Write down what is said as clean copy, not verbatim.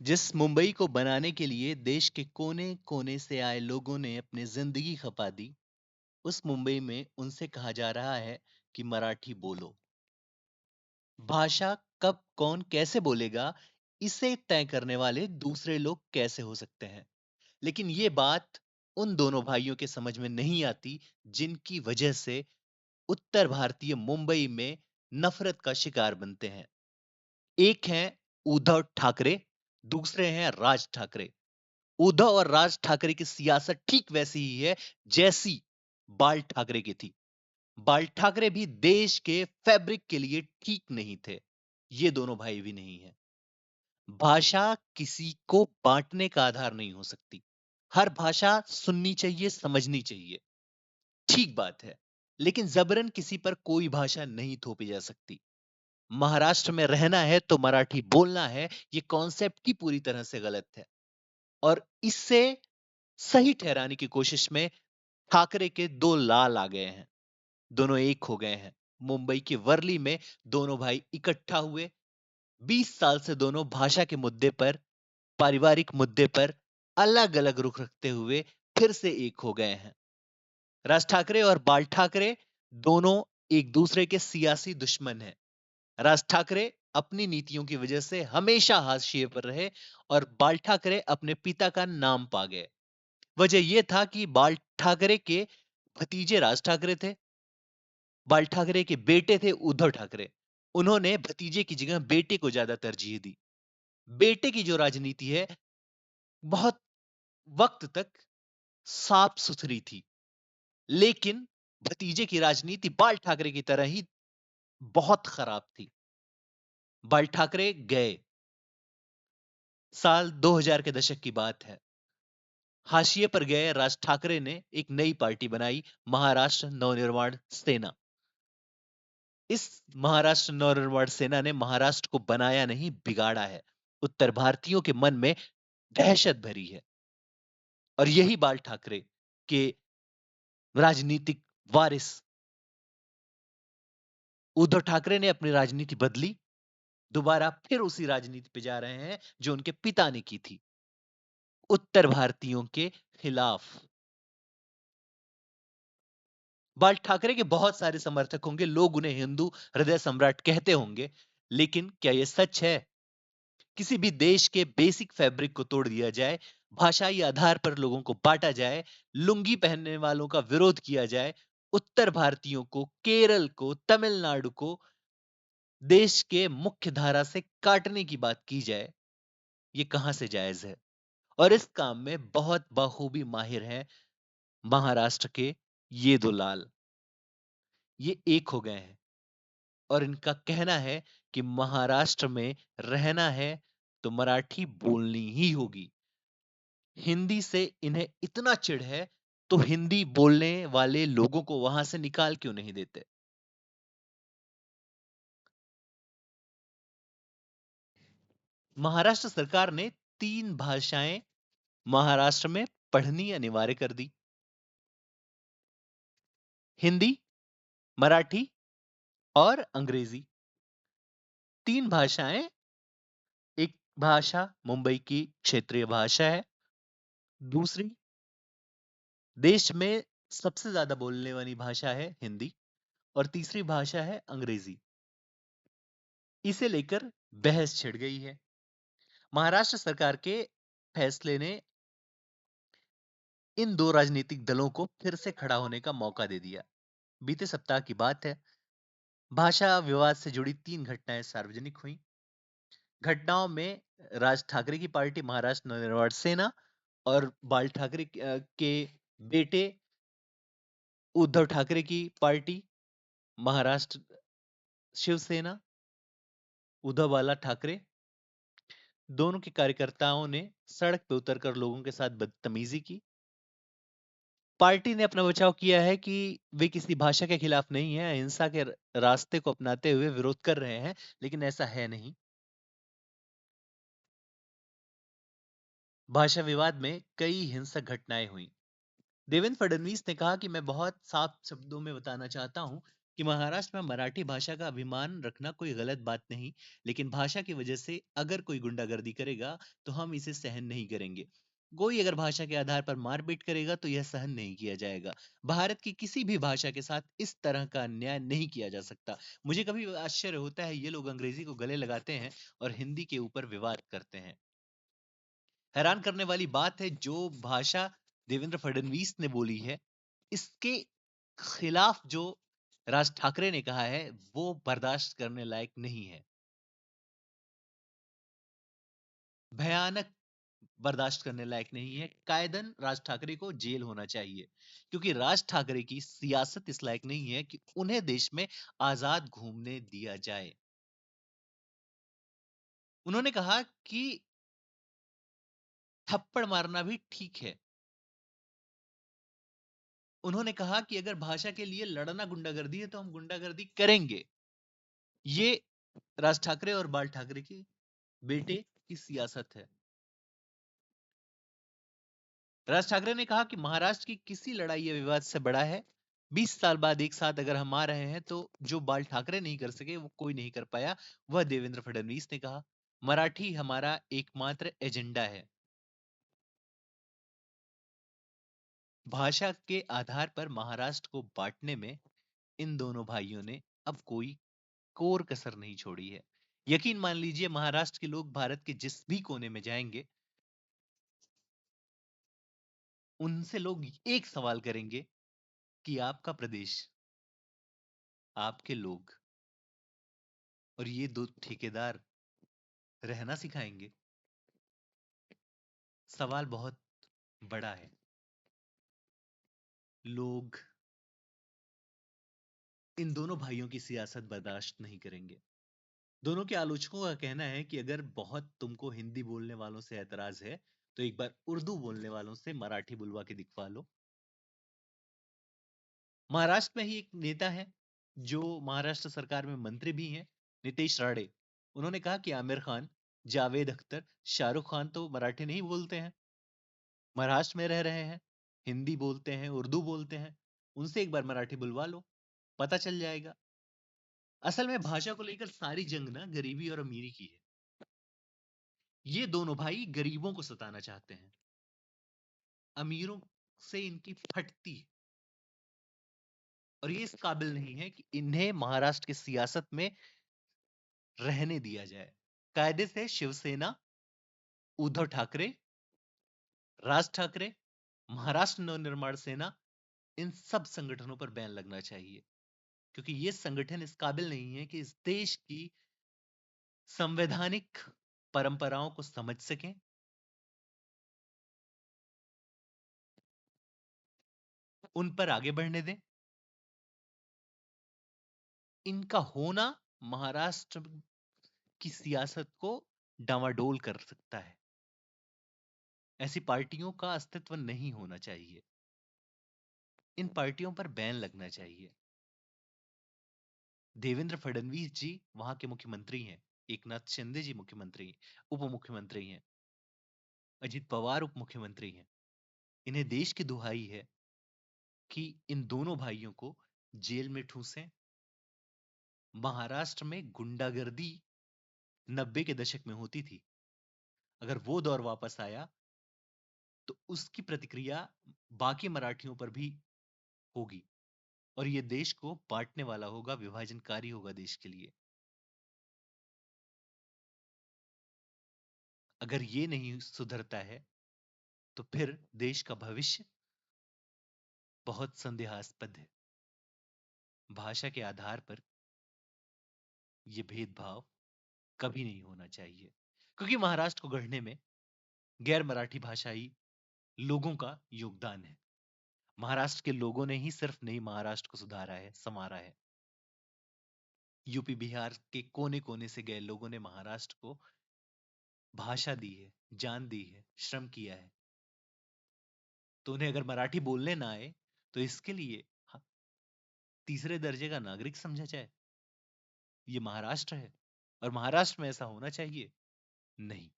जिस मुंबई को बनाने के लिए देश के कोने-कोने से आए लोगों ने अपनी जिंदगी खपा दी, उस मुंबई में उनसे कहा जा रहा है कि मराठी बोलो। भाषा कब कौन कैसे बोलेगा, इसे तय करने वाले दूसरे लोग कैसे हो सकते हैं। लेकिन ये बात उन दोनों भाइयों के समझ में नहीं आती, जिनकी वजह से उत्तर भारतीय मुंबई में नफरत का शिकार बनते हैं। एक हैं उद्धव ठाकरे, दूसरे हैं राज ठाकरे। उद्धव और राज ठाकरे की सियासत ठीक वैसी ही है जैसी बाल ठाकरे की थी। बाल ठाकरे भी देश के फैब्रिक के लिए ठीक नहीं थे। ये दोनों भाई भी नहीं है। भाषा किसी को बांटने का आधार नहीं हो सकती। हर भाषा सुननी चाहिए, समझनी चाहिए। ठीक बात है। लेकिन जबरन किसी पर कोई भाषा नहीं थोपी जा सकती। महाराष्ट्र में रहना है तो मराठी बोलना है, ये कॉन्सेप्ट ही पूरी तरह से गलत है। और इससे सही ठहराने की कोशिश में ठाकरे के दो लाल आ गए हैं। दोनों एक हो गए हैं। मुंबई के वर्ली में दोनों भाई इकट्ठा हुए। 20 साल से दोनों भाषा के मुद्दे पर, पारिवारिक मुद्दे पर अलग अलग रुख रखते हुए फिर से एक हो गए हैं। राज ठाकरे और बाल ठाकरे दोनों एक दूसरे के सियासी दुश्मन हैं। राज ठाकरे अपनी नीतियों की वजह से हमेशा हाशिए पर रहे और बाल ठाकरे अपने पिता का नाम पा गए। वजह यह था कि बाल ठाकरे के भतीजे राज ठाकरे थे। बाल ठाकरे के बेटे थे उद्धव ठाकरे। उन्होंने भतीजे की जगह बेटे को ज्यादा तरजीह दी। बेटे की जो राजनीति है, बहुत वक्त तक साफ सुथरी थी। लेकिन भतीजे की राजनीति बाल ठाकरे की तरह ही बहुत खराब थी। बाल ठाकरे गए। साल 2000 के दशक की बात है। हाशिए पर गए राज ठाकरे ने एक नई पार्टी बनाई, महाराष्ट्र नवनिर्माण सेना। इस महाराष्ट्र नवनिर्माण सेना ने महाराष्ट्र को बनाया नहीं, बिगाड़ा है। उत्तर भारतीयों के मन में दहशत भरी है। और यही बाल ठाकरे के राजनीतिक वारिस उद्धव ठाकरे ने अपनी राजनीति बदली। दोबारा फिर उसी राजनीति पे जा रहे हैं जो उनके पिता ने की थी, उत्तर भारतीयों के खिलाफ। बाल ठाकरे के बहुत सारे समर्थक होंगे, लोग उन्हें हिंदू हृदय सम्राट कहते होंगे। लेकिन क्या यह सच है? किसी भी देश के बेसिक फैब्रिक को तोड़ दिया जाए, भाषाई आधार पर लोगों को बांटा जाए, लुंगी पहनने वालों का विरोध किया जाए, उत्तर भारतीयों को, केरल को, तमिलनाडु को देश के मुख्य धारा से काटने की बात की जाए, ये कहां से जायज है? और इस काम में बहुत बखूबी माहिर हैं महाराष्ट्र के ये दो लाल। ये एक हो गए हैं और इनका कहना है कि महाराष्ट्र में रहना है तो मराठी बोलनी ही होगी। हिंदी से इन्हें इतना चिढ़ है तो हिंदी बोलने वाले लोगों को वहां से निकाल क्यों नहीं देते? महाराष्ट्र सरकार ने 3 भाषाएं महाराष्ट्र में पढ़नी अनिवार्य कर दी। हिंदी, मराठी और अंग्रेजी। 3 भाषाएं। एक भाषा मुंबई की क्षेत्रीय भाषा है। दूसरी, देश में सबसे ज्यादा बोलने वाली भाषा है हिंदी। और तीसरी भाषा है अंग्रेजी। इसे लेकर बहस छिड़ गई है। महाराष्ट्र सरकार के फैसले ने इन दो राजनीतिक दलों को फिर से खड़ा होने का मौका दे दिया। बीते सप्ताह की बात है। भाषा विवाद से जुड़ी 3 घटनाएं सार्वजनिक हुई। घटनाओं में राज ठाकरे की पार्टी महाराष्ट्र नवनिर्माण सेना और बाल ठाकरे के बेटे उद्धव ठाकरे की पार्टी महाराष्ट्र शिवसेना, उद्धव वाला ठाकरे, दोनों के कार्यकर्ताओं ने सड़क पे उतरकर लोगों के साथ बदतमीजी की। पार्टी ने अपना बचाव किया है कि वे किसी भाषा के खिलाफ नहीं है, अहिंसा के रास्ते को अपनाते हुए विरोध कर रहे हैं। लेकिन ऐसा है नहीं। भाषा विवाद में कई हिंसक घटनाएं हुई। देवेंद्र फडणवीस ने कहा कि मैं बहुत साफ शब्दों में बताना चाहता हूं कि महाराष्ट्र में मराठी भाषा का अभिमान रखना कोई गलत बात नहीं, लेकिन भाषा की वजह से अगर कोई गुंडागर्दी करेगा तो हम इसे सहन नहीं करेंगे। कोई अगर भाषा के आधार पर मारपीट करेगा तो यह सहन नहीं किया जाएगा। भारत की किसी भी भाषा के साथ इस तरह का अन्याय नहीं किया जा सकता। मुझे कभी आश्चर्य होता है ये लोग अंग्रेजी को गले लगाते हैं और हिंदी के ऊपर विवाद करते हैं। हैरान करने वाली बात है जो भाषा देवेंद्र फडणवीस ने बोली है, इसके खिलाफ जो राज ठाकरे ने कहा है वो बर्दाश्त करने लायक नहीं है। भयानक बर्दाश्त करने लायक नहीं है। कायदन राज ठाकरे को जेल होना चाहिए, क्योंकि राज ठाकरे की सियासत इस लायक नहीं है कि उन्हें देश में आजाद घूमने दिया जाए। उन्होंने कहा कि थप्पड़ मारना भी ठीक है। उन्होंने कहा कि अगर भाषा के लिए लड़ना गुंडागर्दी है तो हम गुंडागर्दी करेंगे। ये राज ठाकरे और बाल ठाकरे के बेटे की सियासत है। राज ठाकरे ने कहा कि महाराष्ट्र की किसी लड़ाई या विवाद से बड़ा है। 20 साल बाद एक साथ अगर हम आ रहे हैं तो जो बाल ठाकरे नहीं कर सके वो कोई नहीं कर पाया। वह देवेंद्र फडणवीस ने कहा, मराठी हमारा एकमात्र एजेंडा है। भाषा के आधार पर महाराष्ट्र को बांटने में इन दोनों भाइयों ने अब कोई कोर कसर नहीं छोड़ी है। यकीन मान लीजिए महाराष्ट्र के लोग भारत के जिस भी कोने में जाएंगे उनसे लोग एक सवाल करेंगे कि आपका प्रदेश, आपके लोग और ये दो ठेकेदार रहना सिखाएंगे। सवाल बहुत बड़ा है। लोग इन दोनों भाइयों की सियासत बर्दाश्त नहीं करेंगे। दोनों के आलोचकों का कहना है कि अगर बहुत तुमको हिंदी बोलने वालों से ऐतराज है तो एक बार उर्दू बोलने वालों से मराठी बुलवा के दिखवा लो। महाराष्ट्र में ही एक नेता है जो महाराष्ट्र सरकार में मंत्री भी हैं, नितेश राणे। उन्होंने कहा कि आमिर खान, जावेद अख्तर, शाहरुख खान तो मराठी नहीं बोलते हैं, महाराष्ट्र में रह रहे हैं, हिंदी बोलते हैं, उर्दू बोलते हैं, उनसे एक बार मराठी बुलवा लो, पता चल जाएगा। असल में भाषा को लेकर सारी जंग ना गरीबी और अमीरी की है। ये दोनों भाई गरीबों को सताना चाहते हैं, अमीरों से इनकी फटती है, और ये इस काबिल नहीं है कि इन्हें महाराष्ट्र की सियासत में रहने दिया जाए। कायदे से शिवसेना, उद्धव ठाकरे, राज ठाकरे, महाराष्ट्र नवनिर्माण सेना, इन सब संगठनों पर बैन लगना चाहिए, क्योंकि ये संगठन इस काबिल नहीं है कि इस देश की संवैधानिक परंपराओं को समझ सकें, उन पर आगे बढ़ने दें। इनका होना महाराष्ट्र की सियासत को डावाडोल कर सकता है। ऐसी पार्टियों का अस्तित्व नहीं होना चाहिए। इन पार्टियों पर बैन लगना चाहिए। देवेंद्र फडणवीस जी वहां के मुख्यमंत्री हैं, एकनाथ शिंदे जी मुख्यमंत्री, उप मुख्यमंत्री हैं, अजित पवार उप मुख्यमंत्री हैं। इन्हें देश की दुहाई है कि इन दोनों भाइयों को जेल में ठूसें। महाराष्ट्र में गुंडागर्दी 90 के दशक में होती थी, अगर वो दौर वापस आया तो उसकी प्रतिक्रिया बाकी मराठियों पर भी होगी, और ये देश को बांटने वाला होगा, विभाजनकारी होगा देश के लिए। अगर ये नहीं सुधरता है तो फिर देश का भविष्य बहुत संदेहास्पद है। भाषा के आधार पर यह भेदभाव कभी नहीं होना चाहिए, क्योंकि महाराष्ट्र को गढ़ने में गैर मराठी भाषाई लोगों का योगदान है। महाराष्ट्र के लोगों ने ही सिर्फ नई महाराष्ट्र को सुधारा है, संवारा है। यूपी बिहार के कोने कोने से गए लोगों ने महाराष्ट्र को भाषा दी है, जान दी है, श्रम किया है। तो उन्हें अगर मराठी बोलने ना आए तो इसके लिए तीसरे दर्जे का नागरिक समझा जाए। ये महाराष्ट्र है और महाराष्ट्र में ऐसा होना चाहिए नहीं।